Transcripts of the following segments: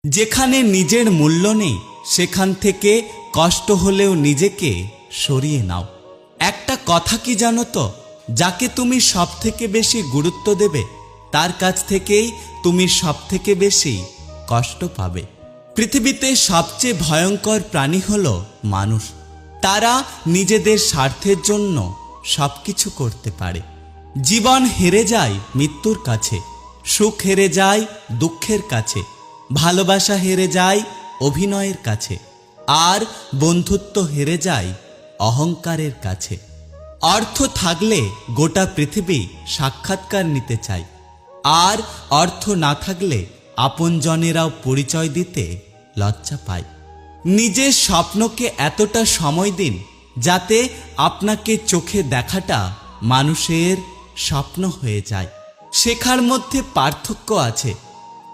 যেখানে নিজের মূল্য নেই সেখান থেকে কষ্ট হলেও নিজেকে সরিয়ে নাও। একটা কথা কি জানো তো, যাকে তুমি সবথেকে বেশি গুরুত্ব দেবে তার কাছ থেকেই তুমি সবথেকে বেশি কষ্ট পাবে। পৃথিবীতে সবচেয়ে ভয়ঙ্কর প্রাণী হলো মানুষ। তারা নিজেদের স্বার্থের জন্য সবকিছু করতে পারে। জীবন হেরে যায় মৃত্যুর কাছে, সুখ হেরে যায় দুঃখের কাছে, ভালোবাসা হেরে যায় অভিনয়ের কাছে, আর বন্ধুত্ব হেরে যায় অহংকারের কাছে। অর্থ থাকলে গোটা পৃথিবী সাক্ষাৎকার নিতে চায়, আর অর্থ না থাকলে আপনজনেরাও পরিচয় দিতে লজ্জা পায়। নিজের স্বপ্নকে এতটা সময় দিন যাতে আপনাকে চোখে দেখাটা মানুষের স্বপ্ন হয়ে যায়। শেখার মধ্যে পার্থক্য আছে,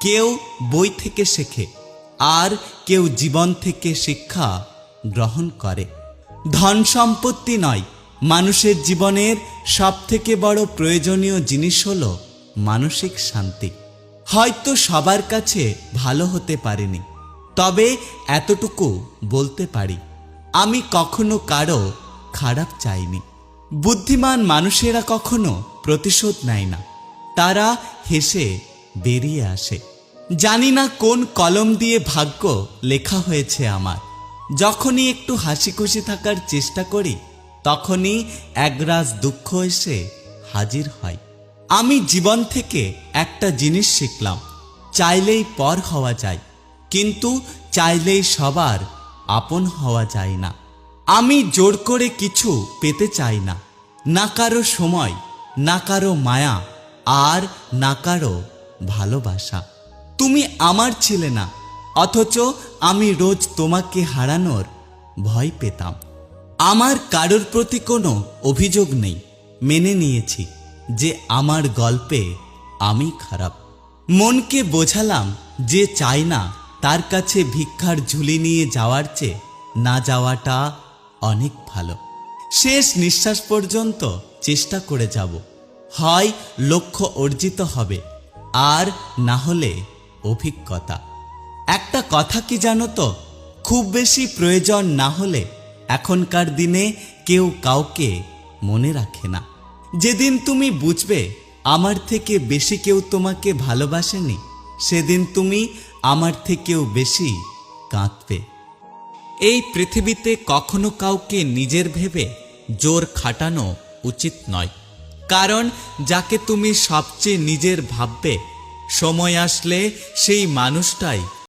কেউ বই থেকে শেখে আর কেউ জীবন থেকে শিক্ষা গ্রহণ করে। ধন সম্পত্তি নয়, মানুষের জীবনের সবথেকে বড় প্রয়োজনীয় জিনিস হলো মানসিক শান্তি। হয়তো সবার কাছে ভালো হতে পারিনি, তবে এতটুকু বলতে পারি আমি কখনো কারো খারাপ চাইনি। বুদ্ধিমান মানুষেরা কখনো প্রতিশোধ নেয় না, তারা হেসে বেরিয়ে আসে। জানি না কোন কলম দিয়ে ভাগ্য লেখা হয়েছে আমার। যখনই একটু হাসি খুশি থাকার চেষ্টা করি তখনই একরাশ দুঃখ এসে হাজির হয়। আমি জীবন থেকে একটা জিনিস শিখলাম, চাইলেই পর হওয়া যায়, কিন্তু চাইলেই সবার আপন হওয়া যায় না। আমি জোর করে কিছু পেতে চাই না, না কারো সময়, না কারো মায়া, আর না কারো ভালোবাসা। তুমি আমার ছিলে না, অথচ আমি রোজ তোমাকে হারানোর ভয় পেতাম। আমার কারোর প্রতি কোনো অভিযোগ নেই, মেনে নিয়েছি যে আমার গল্পে আমি খারাপ। মনকে বোঝালাম যে চাই না তার কাছে ভিক্ষার ঝুলি নিয়ে যাওয়ার চেয়ে না যাওয়াটা অনেক ভালো। শেষ নিঃশ্বাস পর্যন্ত চেষ্টা করে যাব, হয় লক্ষ্য অর্জিত হবে আর না হলে অভিজ্ঞতা। একটা কথা কি জানো তো, খুব বেশি প্রয়োজন না হলে এখনকার দিনে কেউ কাউকে মনে রাখে না। যেদিন তুমি বুঝবে আমার থেকে বেশি কেউ তোমাকে ভালোবাসেনি, সেদিন তুমি আমার থেকেও বেশি কাঁদবে। এই পৃথিবীতে কখনো কাউকে নিজের ভেবে জোর খাটানো উচিত নয়, কারণ যাকে তুমি সবচেয়ে নিজের ভাববে সময় আসলে সেই মানুষটাই